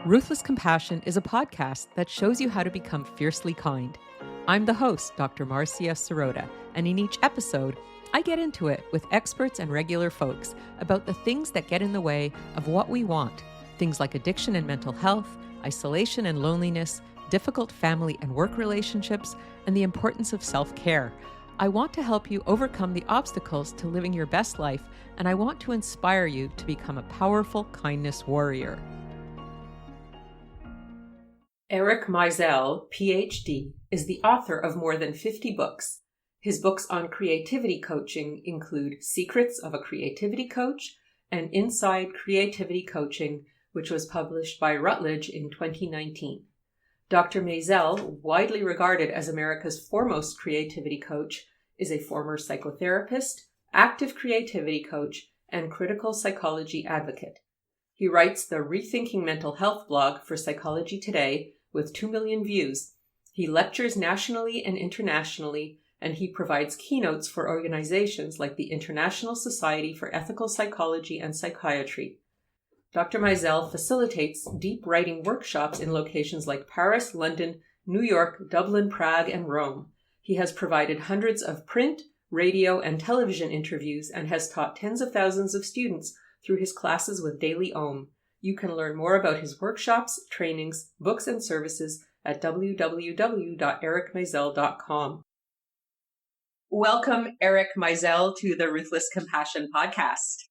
Ruthless Compassion is a podcast that shows you how to become fiercely kind. I'm the host, Dr. Marcia Sirota, and in each episode, I get into it with experts and regular folks about the things that get in the way of what we want. Things like addiction and mental health, isolation and loneliness, difficult family and work relationships, and the importance of self-care. I want to help you overcome the obstacles to living your best life, and I want to inspire you to become a powerful kindness warrior. Eric Maisel, PhD, is the author of more than 50 books. His books on creativity coaching include Secrets of a Creativity Coach and Inside Creativity Coaching, which was published by Routledge in 2019. Dr. Maisel, widely regarded as America's foremost creativity coach, is a former psychotherapist, active creativity coach, and critical psychology advocate. He writes the Rethinking Mental Health blog for Psychology Today with 2 million views. He lectures nationally and internationally, and he provides keynotes for organizations like the International Society for Ethical Psychology and Psychiatry. Dr. Maisel facilitates deep writing workshops in locations like Paris, London, New York, Dublin, Prague, and Rome. He has provided hundreds of print, radio, and television interviews and has taught tens of thousands of students through his classes with Daily Ohm. You can learn more about his workshops, trainings, books, and services at www.ericmaisel.com. Welcome, Eric Maisel, to the Ruthless Compassion podcast.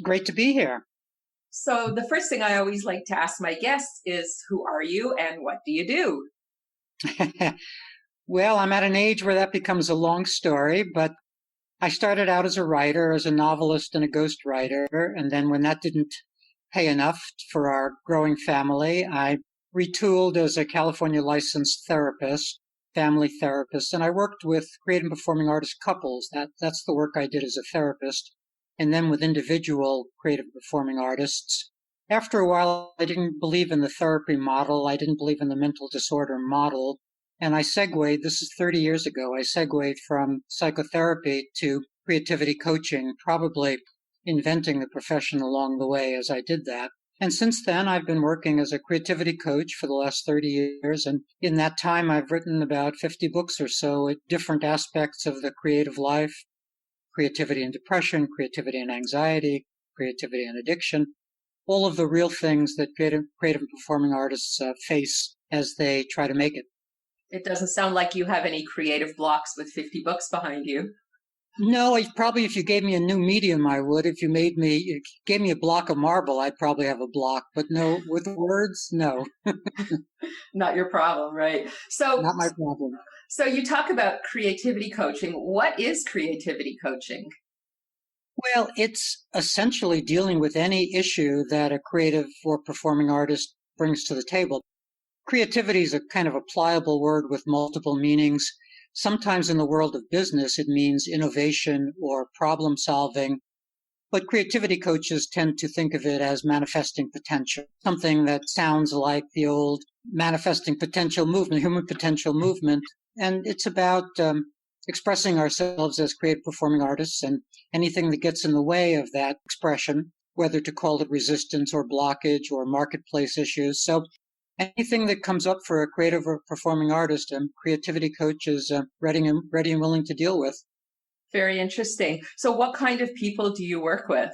Great to be here. So the first thing I always like to ask my guests is, who are you and what do you do? Well, I'm at an age where that becomes a long story, but I started out as a writer, as a novelist and a ghostwriter, and then when that didn't pay enough for our growing family, I retooled as a California licensed therapist, family therapist, and I worked with creative and performing artist couples. That's the work I did as a therapist, and then with individual creative performing artists. After a while, I didn't believe in the therapy model. I didn't believe in the mental disorder model. And I segued, this is 30 years ago, I segued from psychotherapy to creativity coaching, probably inventing the profession along the way as I did that. And since then, I've been working as a creativity coach for the last 30 years. And in that time, I've written about 50 books or so at different aspects of the creative life: creativity and depression, creativity and anxiety, creativity and addiction, all of the real things that creative and performing artists face as they try to make it. It doesn't sound like you have any creative blocks with 50 books behind you. No, probably if you gave me a new medium, I would. If you gave me a block of marble, I'd probably have a block. But no, with words, no. Not your problem, right? Not my problem. So you talk about creativity coaching. What is creativity coaching? Well, it's essentially dealing with any issue that a creative or performing artist brings to the table. Creativity is a kind of a pliable word with multiple meanings. Sometimes in the world of business, it means innovation or problem solving. But creativity coaches tend to think of it as manifesting potential, something that sounds like the old manifesting potential movement, human potential movement. And it's about expressing ourselves as creative performing artists, and anything that gets in the way of that expression, whether to call it resistance or blockage or marketplace issues. So anything that comes up for a creative or performing artist, and creativity coach is ready and willing to deal with. Very interesting. So what kind of people do you work with?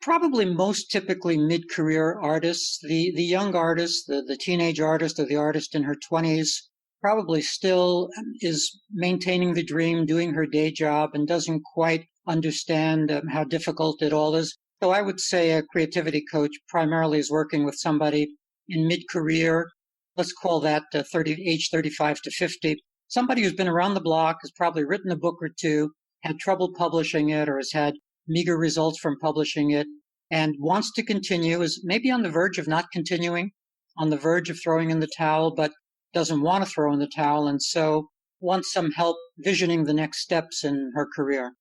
Probably most typically mid-career artists. The young artist, the teenage artist, or the artist in her 20s, probably still is maintaining the dream, doing her day job, and doesn't quite understand how difficult it all is. So I would say a creativity coach primarily is working with somebody in mid-career, let's call that age 35 to 50, somebody who's been around the block, has probably written a book or two, had trouble publishing it, or has had meager results from publishing it, and wants to continue, is maybe on the verge of not continuing, on the verge of throwing in the towel, but doesn't want to throw in the towel, and so wants some help visioning the next steps in her career.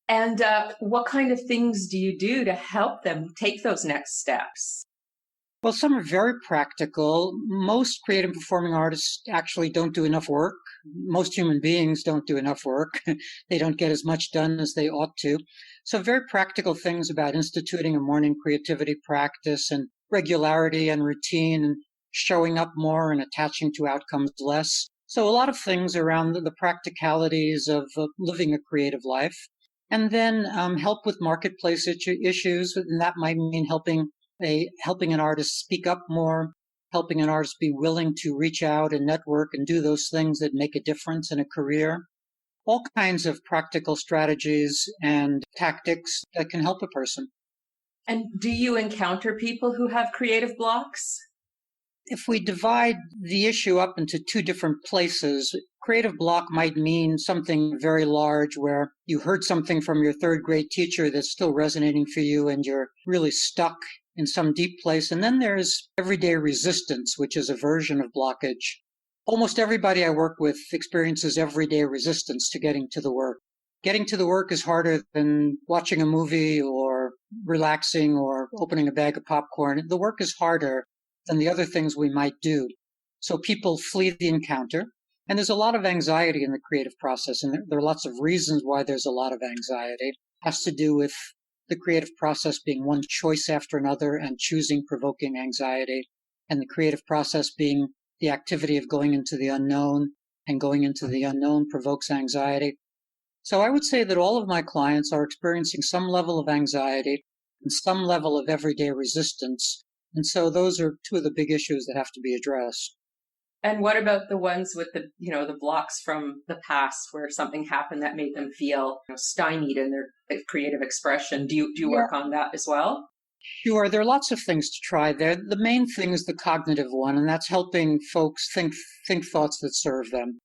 And what kind of things do you do to help them take those next steps? Well, some are very practical. Most creative performing artists actually don't do enough work. Most human beings don't do enough work. They don't get as much done as they ought to. So very practical things about instituting a morning creativity practice and regularity and routine and showing up more and attaching to outcomes less. So a lot of things around the practicalities of living a creative life. And then help with marketplace issues, and that might mean helping an artist speak up more, helping an artist be willing to reach out and network and do those things that make a difference in a career. All kinds of practical strategies and tactics that can help a person. And do you encounter people who have creative blocks? If we divide the issue up into two different places, creative block might mean something very large where you heard something from your third grade teacher that's still resonating for you and you're really stuck in some deep place. And then there's everyday resistance, which is a version of blockage. Almost everybody I work with experiences everyday resistance to getting to the work. Getting to the work is harder than watching a movie or relaxing or opening a bag of popcorn. The work is harder than the other things we might do. So people flee the encounter. And there's a lot of anxiety in the creative process. And there are lots of reasons why there's a lot of anxiety. It has to do with the creative process being one choice after another and choosing provoking anxiety. And the creative process being the activity of going into the unknown, and going into the unknown provokes anxiety. So I would say that all of my clients are experiencing some level of anxiety and some level of everyday resistance. And so those are two of the big issues that have to be addressed. And what about the ones with the blocks from the past where something happened that made them feel stymied in their creative expression? Do you work on that as well? Sure. There are lots of things to try there. The main thing is the cognitive one, and that's helping folks think thoughts that serve them.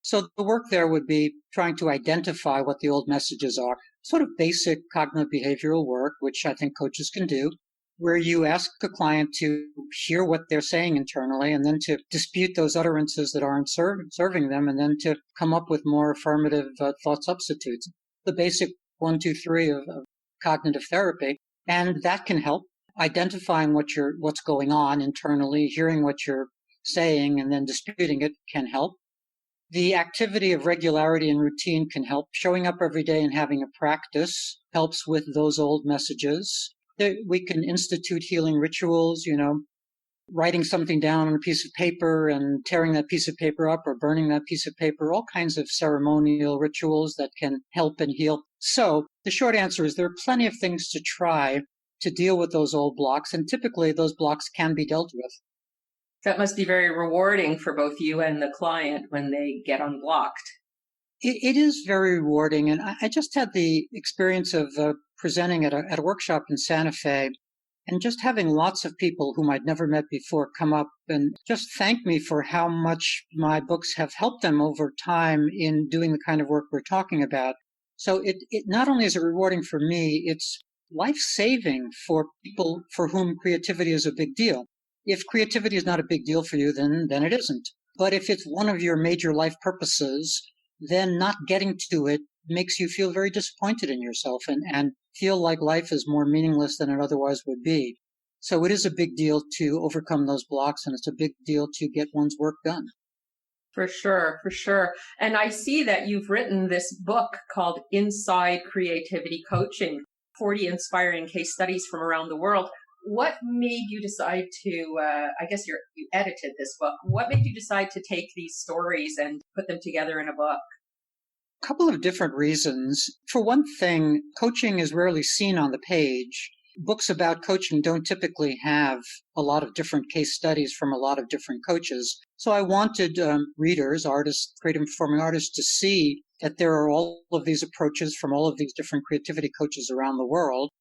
So the work there would be trying to identify what the old messages are, sort of basic cognitive behavioral work, which I think coaches can do, where you ask a client to hear what they're saying internally and then to dispute those utterances that aren't serving them, and then to come up with more affirmative thought substitutes. The basic 1, 2, 3 of cognitive therapy. And that can help identifying what's going on internally, hearing what you're saying, and then disputing it can help. The activity of regularity and routine can help. Showing up every day and having a practice helps with those old messages. We can institute healing rituals, writing something down on a piece of paper and tearing that piece of paper up or burning that piece of paper, all kinds of ceremonial rituals that can help and heal. So the short answer is there are plenty of things to try to deal with those old blocks, and typically those blocks can be dealt with. That must be very rewarding for both you and the client when they get unblocked. It is very rewarding, and I just had the experience of presenting at a workshop in Santa Fe, and just having lots of people whom I'd never met before come up and just thank me for how much my books have helped them over time in doing the kind of work we're talking about. So it not only is it rewarding for me, it's life-saving for people for whom creativity is a big deal. If creativity is not a big deal for you, then it isn't. But if it's one of your major life purposes, then not getting to it makes you feel very disappointed in yourself and feel like life is more meaningless than it otherwise would be. So it is a big deal to overcome those blocks, and it's a big deal to get one's work done. For sure, for sure. And I see that you've written this book called Inside Creativity Coaching, 40 Inspiring Case Studies from Around the World. What made you decide to, I guess you edited this book. What made you decide to take these stories and put them together in a book? A couple of different reasons. For one thing, coaching is rarely seen on the page. Books about coaching don't typically have a lot of different case studies from a lot of different coaches. So I wanted readers, artists, creative performing artists, to see that there are all of these approaches from all of these different creativity coaches around the world.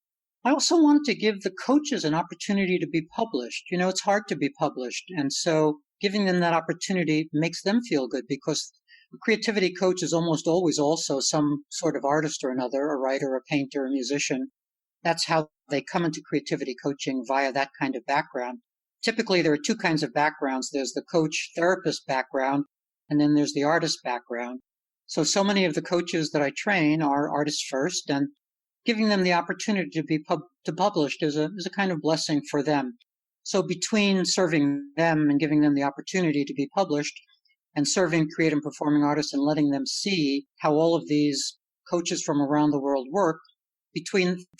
I also wanted to give the coaches an opportunity to be published. It's hard to be published. And so giving them that opportunity makes them feel good, because a creativity coach is almost always also some sort of artist or another, a writer, a painter, a musician. That's how they come into creativity coaching, via that kind of background. Typically, there are two kinds of backgrounds. There's the coach-therapist background, and then there's the artist background. So many of the coaches that I train are artists first, and giving them the opportunity to be published is a kind of blessing for them. So between serving them and giving them the opportunity to be published, and serving creative and performing artists and letting them see how all of these coaches from around the world work,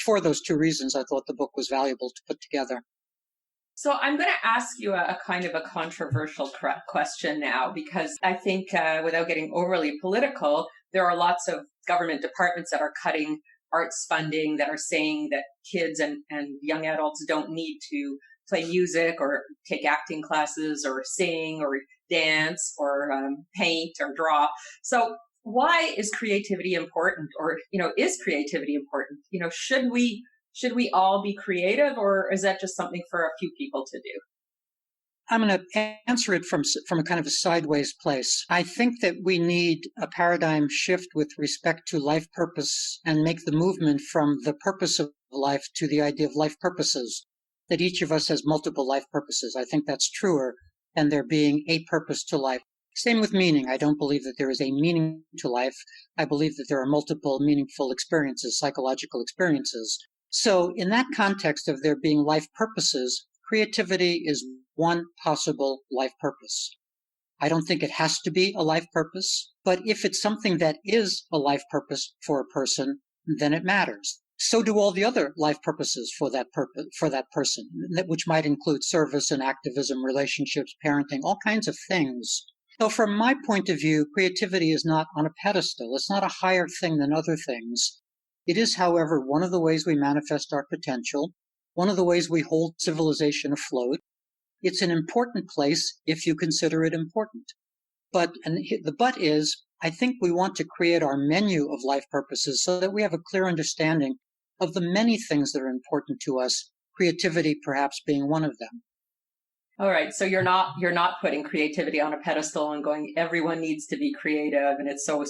for those two reasons, I thought the book was valuable to put together. So I'm going to ask you a kind of a controversial question now, because I think without getting overly political, there are lots of government departments that are cutting arts funding, that are saying that kids and young adults don't need to play music or take acting classes or sing or dance or paint or draw. So why is creativity important? Or, is creativity important? Should we all be creative, or is that just something for a few people to do? I'm going to answer it from a kind of a sideways place. I think that we need a paradigm shift with respect to life purpose and make the movement from the purpose of life to the idea of life purposes, that each of us has multiple life purposes. I think that's truer than there being a purpose to life. Same with meaning. I don't believe that there is a meaning to life. I believe that there are multiple meaningful experiences, psychological experiences. So in that context of there being life purposes, creativity is one possible life purpose. I don't think it has to be a life purpose, but if it's something that is a life purpose for a person, then it matters. So do all the other life purposes for that person, which might include service and activism, relationships, parenting, all kinds of things. So from my point of view, creativity is not on a pedestal. It's not a higher thing than other things. It is, however, one of the ways we manifest our potential, one of the ways we hold civilization afloat. It's an important place if you consider it important. But the but is, I think we want to create our menu of life purposes so that we have a clear understanding of the many things that are important to us, creativity perhaps being one of them. All right. So you're not putting creativity on a pedestal and going, everyone needs to be creative and it's so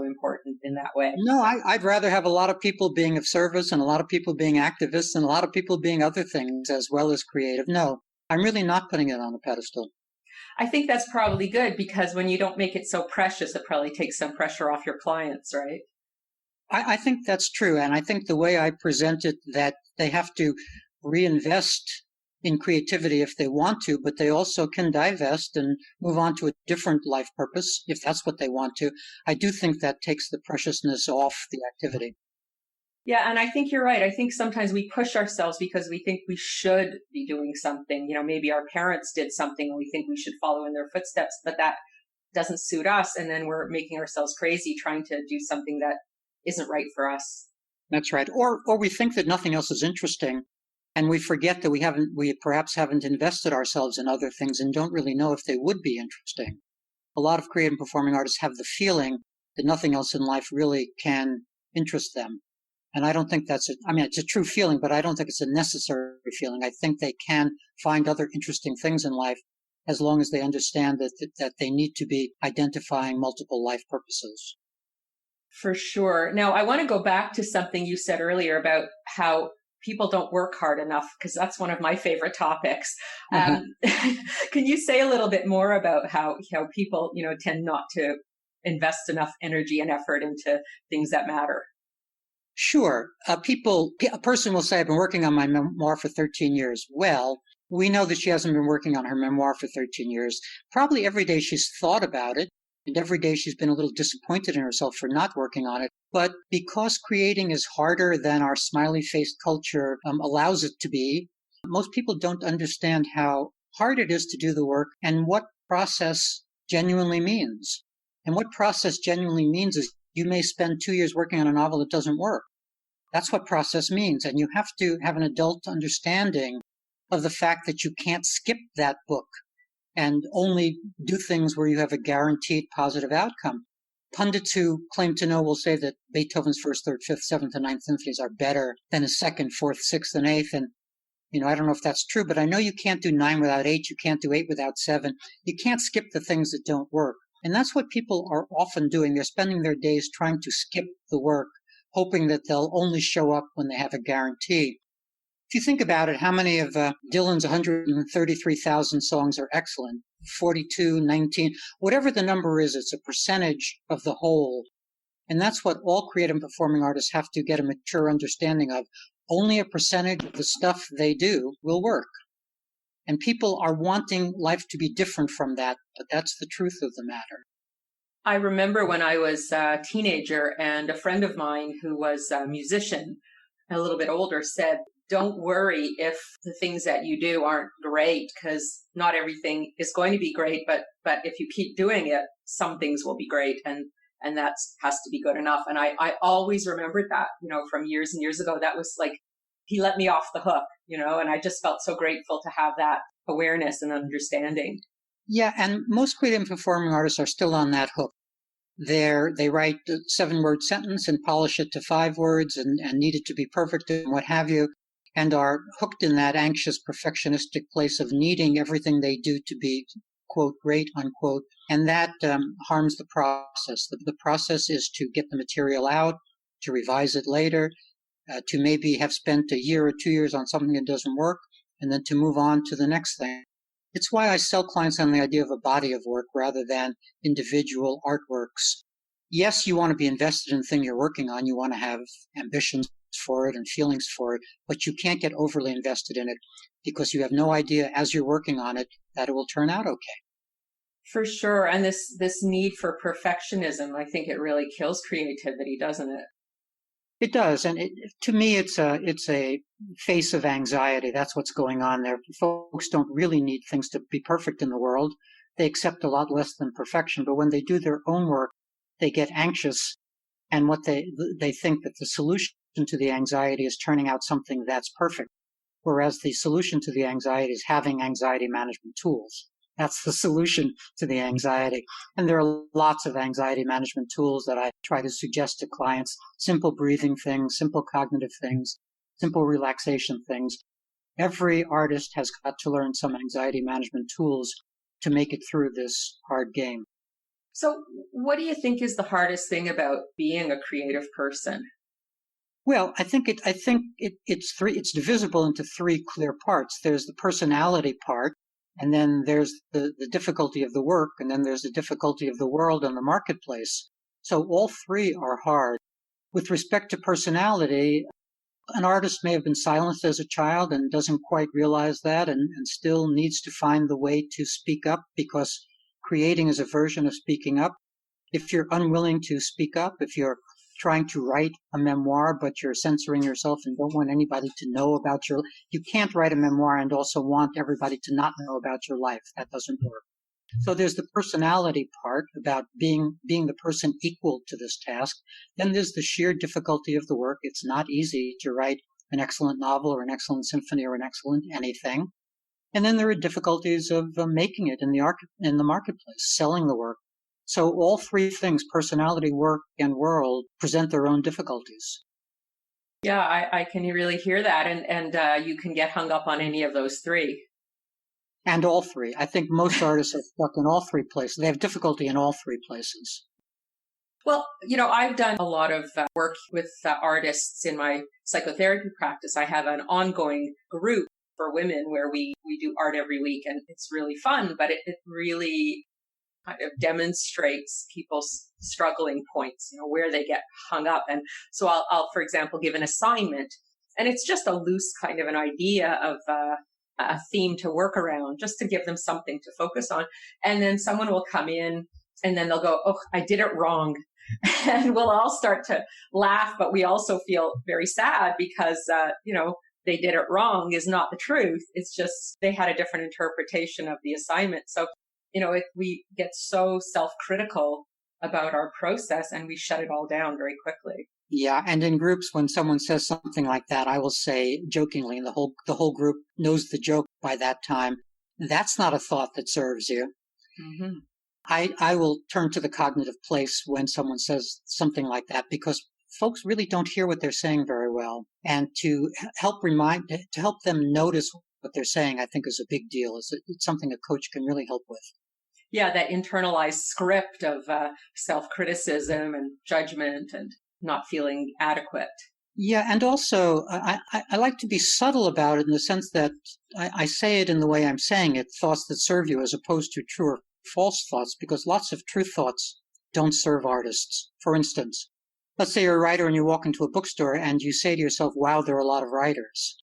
important in that way. No, I'd rather have a lot of people being of service and a lot of people being activists and a lot of people being other things as well as creative. No, I'm really not putting it on a pedestal. I think that's probably good, because when you don't make it so precious, it probably takes some pressure off your clients, right? I think that's true. And I think the way I present it, that they have to reinvest in creativity if they want to, but they also can divest and move on to a different life purpose if that's what they want to. I do think that takes the preciousness off the activity. Yeah, and I think you're right. I think sometimes we push ourselves because we think we should be doing something. Maybe our parents did something and we think we should follow in their footsteps, but that doesn't suit us. And then we're making ourselves crazy trying to do something that isn't right for us. That's right. Or we think that nothing else is interesting. And we forget that we perhaps haven't invested ourselves in other things and don't really know if they would be interesting. A lot of creative and performing artists have the feeling that nothing else in life really can interest them. And I don't think it's a true feeling, but I don't think it's a necessary feeling. I think they can find other interesting things in life as long as they understand that they need to be identifying multiple life purposes. For sure. Now, I want to go back to something you said earlier about how people don't work hard enough, because that's one of my favorite topics. Can you say a little bit more about how people, tend not to invest enough energy and effort into things that matter? Sure. A person will say, I've been working on my memoir for 13 years. Well, we know that she hasn't been working on her memoir for 13 years. Probably every day she's thought about it, and every day she's been a little disappointed in herself for not working on it. But because creating is harder than our smiley-faced culture allows it to be, most people don't understand how hard it is to do the work and what process genuinely means. And what process genuinely means is you may spend 2 years working on a novel that doesn't work. That's what process means. And you have to have an adult understanding of the fact that you can't skip that book and only do things where you have a guaranteed positive outcome. Pundits who claim to know will say that Beethoven's first, third, fifth, seventh, and ninth symphonies are better than his second, fourth, sixth, and eighth. And, I don't know if that's true, but I know you can't do 9 without 8. You can't do 8 without 7. You can't skip the things that don't work. And that's what people are often doing. They're spending their days trying to skip the work, hoping that they'll only show up when they have a guarantee. If you think about it, how many of Dylan's 133,000 songs are excellent? 42, 19, whatever the number is, it's a percentage of the whole. And that's what all creative and performing artists have to get a mature understanding of. Only a percentage of the stuff they do will work. And people are wanting life to be different from that, but that's the truth of the matter. I remember when I was a teenager and a friend of mine who was a musician, a little bit older, said, don't worry if the things that you do aren't great, because not everything is going to be great, but if you keep doing it, some things will be great, and that has to be good enough. And I always remembered that, from years and years ago. That was like, he let me off the hook, and I just felt so grateful to have that awareness and understanding. Yeah, and most creative and performing artists are still on that hook. They write a 7-word sentence and polish it to 5 words and need it to be perfect and what have you, and are hooked in that anxious perfectionistic place of needing everything they do to be, quote, great, unquote, and that harms the process. The process is to get the material out, to revise it later, to maybe have spent a year or 2 years on something that doesn't work, and then to move on to the next thing. It's why I sell clients on the idea of a body of work rather than individual artworks. Yes, you want to be invested in the thing you're working on. You want to have ambitions for it and feelings for it, but you can't get overly invested in it because you have no idea as you're working on it that it will turn out okay. For sure. And this need for perfectionism, I think it really kills creativity, doesn't it? It does, and to me, it's a face of anxiety. That's what's going on there. Folks don't really need things to be perfect in the world. They accept a lot less than perfection, but when they do their own work, they get anxious, and what they think that the solution to the anxiety is turning out something that's perfect, whereas the solution to the anxiety is having anxiety management tools. That's the solution to the anxiety. And there are lots of anxiety management tools that I try to suggest to clients. Simple breathing things, simple cognitive things, simple relaxation things. Every artist has got to learn some anxiety management tools to make it through this hard game. So what do you think is the hardest thing about being a creative person? Well, I think it's divisible into 3 clear parts. There's the personality part, and then there's the difficulty of the work, and then there's the difficulty of the world and the marketplace. So all 3 are hard. With respect to personality, an artist may have been silenced as a child and doesn't quite realize that and still needs to find the way to speak up, because creating is a version of speaking up. If you're unwilling to speak up, if you're trying to write a memoir, but you're censoring yourself and don't want anybody to know about you can't write a memoir and also want everybody to not know about your life. That doesn't work. So there's the personality part about being the person equal to this task. Then there's the sheer difficulty of the work. It's not easy to write an excellent novel or an excellent symphony or an excellent anything. And then there are difficulties of making it in the marketplace, selling the work. So all 3 things, personality, work, and world, present their own difficulties. Yeah, I can really hear that. And you can get hung up on any of those 3. And all 3. I think most artists are stuck in all 3 places. They have difficulty in all 3 places. Well, I've done a lot of work with artists in my psychotherapy practice. I have an ongoing group for women where we do art every week, and it's really fun, but it really kind of demonstrates people's struggling points, where they get hung up. And so I'll, for example, give an assignment, and it's just a loose kind of an idea of a theme to work around, just to give them something to focus on. And then someone will come in and then they'll go, "Oh, I did it wrong." And we'll all start to laugh, but we also feel very sad because, they did it wrong is not the truth. It's just they had a different interpretation of the assignment. So, we get so self-critical about our process and we shut it all down very quickly. Yeah, and in groups, when someone says something like that, I will say jokingly, and the whole group knows the joke by that time, that's not a thought that serves you. Mm-hmm. I will turn to the cognitive place when someone says something like that, because folks really don't hear what they're saying very well. And to help them notice what they're saying, I think is a big deal. It's something a coach can really help with. Yeah, that internalized script of self-criticism and judgment and not feeling adequate. Yeah, and also I like to be subtle about it in the sense that I say it in the way I'm saying it, thoughts that serve you, as opposed to true or false thoughts, because lots of true thoughts don't serve artists. For instance, let's say you're a writer and you walk into a bookstore and you say to yourself, "Wow, there are a lot of writers."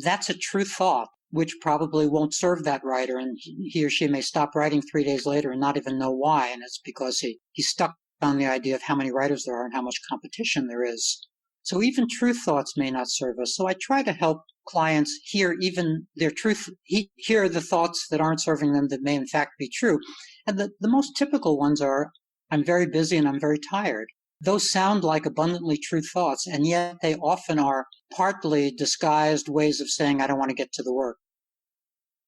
That's a true thought, which probably won't serve that writer, and he or she may stop writing 3 days later and not even know why, and it's because he's stuck on the idea of how many writers there are and how much competition there is. So even truth thoughts may not serve us. So I try to help clients hear even their truth, hear the thoughts that aren't serving them that may in fact be true. And the most typical ones are, I'm very busy and I'm very tired. Those sound like abundantly true thoughts, and yet they often are partly disguised ways of saying, I don't want to get to the work.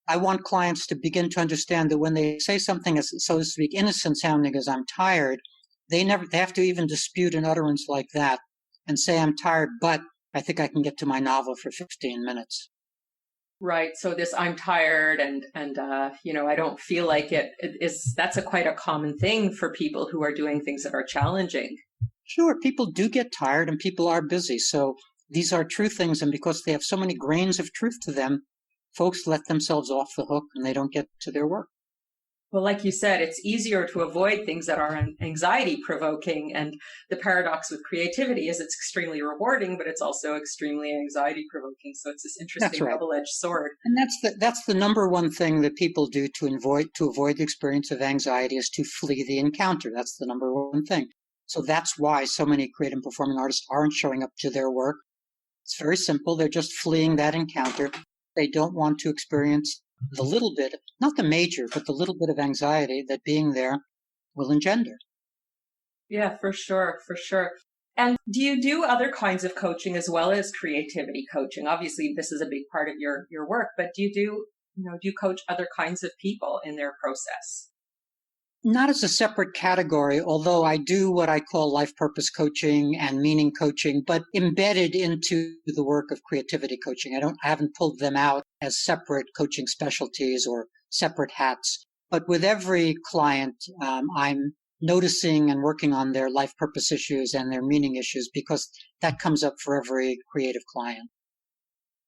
I want clients to begin to understand that when they say something as, so to speak, innocent sounding as I'm tired, they have to even dispute an utterance like that and say, I'm tired, but I think I can get to my novel for 15 minutes. Right. So this I'm tired and I don't feel like that's quite a common thing for people who are doing things that are challenging. Sure, people do get tired and people are busy. So these are true things. And because they have so many grains of truth to them, folks let themselves off the hook and they don't get to their work. Well, like you said, it's easier to avoid things that are anxiety provoking. And the paradox with creativity is it's extremely rewarding, but it's also extremely anxiety provoking. So it's this interesting double-edged sword. And that's the number one thing that people do to avoid the experience of anxiety is to flee the encounter. That's the number one thing. So that's why so many creative and performing artists aren't showing up to their work. It's very simple. They're just fleeing that encounter. They don't want to experience the little bit, not the major, but the little bit of anxiety that being there will engender. Yeah, for sure. For sure. And do you do other kinds of coaching as well as creativity coaching? Obviously, this is a big part of your work, but do you coach other kinds of people in their process? Not as a separate category, although I do what I call life purpose coaching and meaning coaching, but embedded into the work of creativity coaching. I haven't pulled them out as separate coaching specialties or separate hats. But with every client, I'm noticing and working on their life purpose issues and their meaning issues because that comes up for every creative client.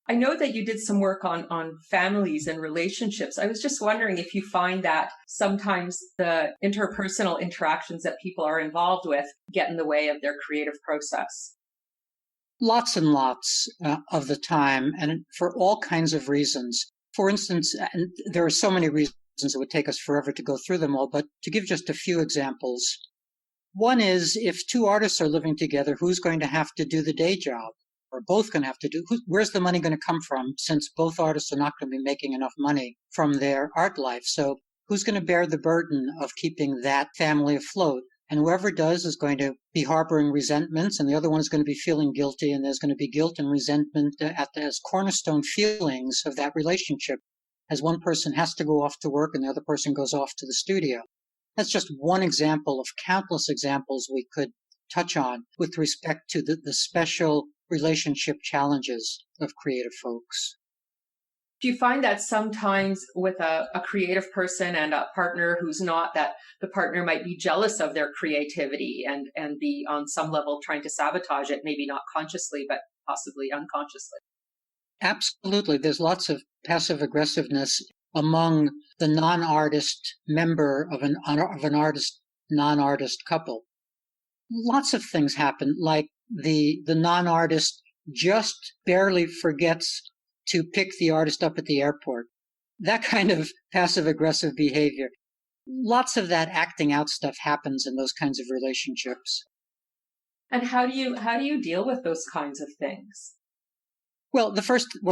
I know that you did some work on families and relationships. I was just wondering if you find that sometimes the interpersonal interactions that people are involved with get in the way of their creative process. Lots and lots of the time, and for all kinds of reasons. For instance, and there are so many reasons it would take us forever to go through them all, but to give just a few examples. One is if two artists are living together, who's going to have to do the day job? Or both going to have to do, where's the money going to come from since both artists are not going to be making enough money from their art life? So who's going to bear the burden of keeping that family afloat? And whoever does is going to be harboring resentments, and the other one is going to be feeling guilty, and there's going to be guilt and resentment as cornerstone feelings of that relationship, as one person has to go off to work and the other person goes off to the studio. That's just one example of countless examples we could touch on with respect to the special relationship challenges of creative folks. Do you find that sometimes with a creative person and a partner who's not, that the partner might be jealous of their creativity and be on some level trying to sabotage it, maybe not consciously, but possibly unconsciously? Absolutely. There's lots of passive aggressiveness among the non-artist member of an artist, non-artist couple. Lots of things happen, like the non-artist just barely forgets to pick the artist up at the airport. That kind of passive-aggressive behavior. Lots of that acting out stuff happens in those kinds of relationships. And how do you deal with those kinds of things? Well,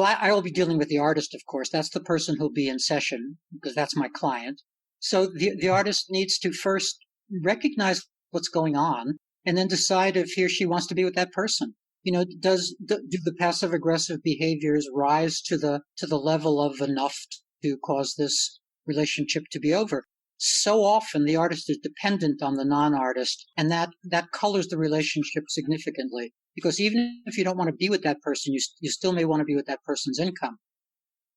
I will be dealing with the artist, of course. That's the person who'll be in session because that's my client. So the artist needs to first recognize what's going on and then decide if he or she wants to be with that person. Do the passive aggressive behaviors rise to the level of enough to cause this relationship to be over? So often the artist is dependent on the non-artist, and that colors the relationship significantly. Because even if you don't want to be with that person, you still may want to be with that person's income.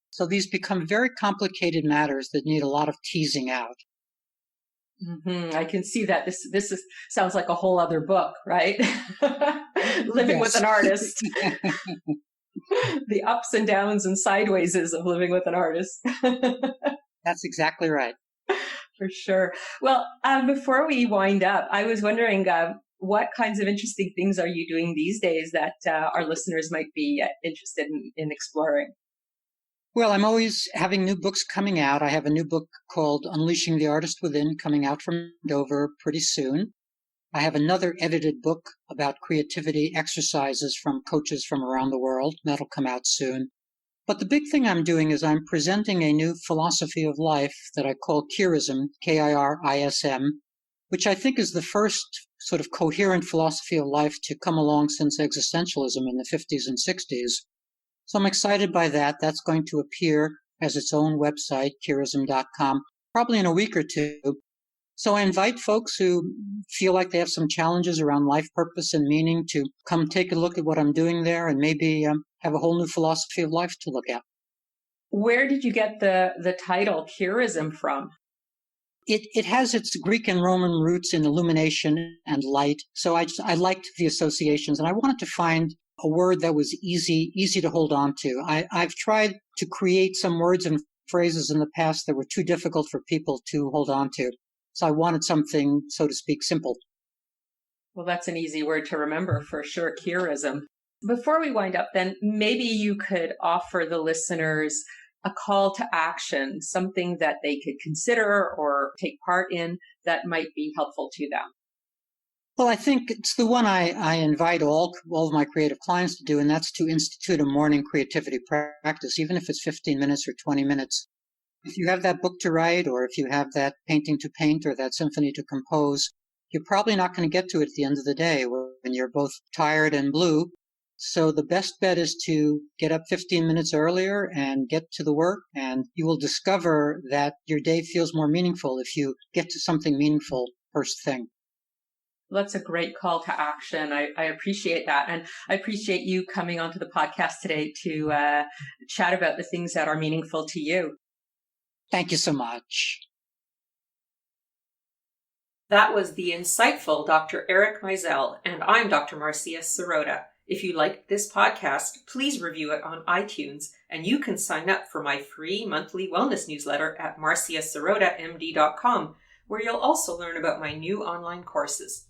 So these become very complicated matters that need a lot of teasing out. Mm-hmm. I can see that. This sounds like a whole other book, right? Living with an artist. The ups and downs and sidewayses of living with an artist. That's exactly right. For sure. Well, before we wind up, I was wondering, what kinds of interesting things are you doing these days that our listeners might be interested in exploring? Well, I'm always having new books coming out. I have a new book called Unleashing the Artist Within coming out from Dover pretty soon. I have another edited book about creativity exercises from coaches from around the world. That'll come out soon. But the big thing I'm doing is I'm presenting a new philosophy of life that I call Kirism, Kirism, which I think is the first sort of coherent philosophy of life to come along since existentialism in the 50s and 60s. So I'm excited by that. That's going to appear as its own website, kirism.com, probably in a week or two. So I invite folks who feel like they have some challenges around life purpose and meaning to come take a look at what I'm doing there and maybe have a whole new philosophy of life to look at. Where did you get the title Kirism from? It has its Greek and Roman roots in illumination and light. So I liked the associations, and I wanted to find a word that was easy to hold on to. I've tried to create some words and phrases in the past that were too difficult for people to hold on to. So I wanted something, so to speak, simple. Well, that's an easy word to remember for sure, Kirism. Before we wind up, then, maybe you could offer the listeners a call to action, something that they could consider or take part in that might be helpful to them. Well, I think it's the one I invite all of my creative clients to do, and that's to institute a morning creativity practice, even if it's 15 minutes or 20 minutes. If you have that book to write, or if you have that painting to paint, or that symphony to compose, you're probably not going to get to it at the end of the day when you're both tired and blue. So the best bet is to get up 15 minutes earlier and get to the work, and you will discover that your day feels more meaningful if you get to something meaningful first thing. That's a great call to action. I appreciate that. And I appreciate you coming onto the podcast today to chat about the things that are meaningful to you. Thank you so much. That was the insightful Dr. Eric Maisel, and I'm Dr. Marcia Sirota. If you liked this podcast, please review it on iTunes, and you can sign up for my free monthly wellness newsletter at marciasirotamd.com, where you'll also learn about my new online courses.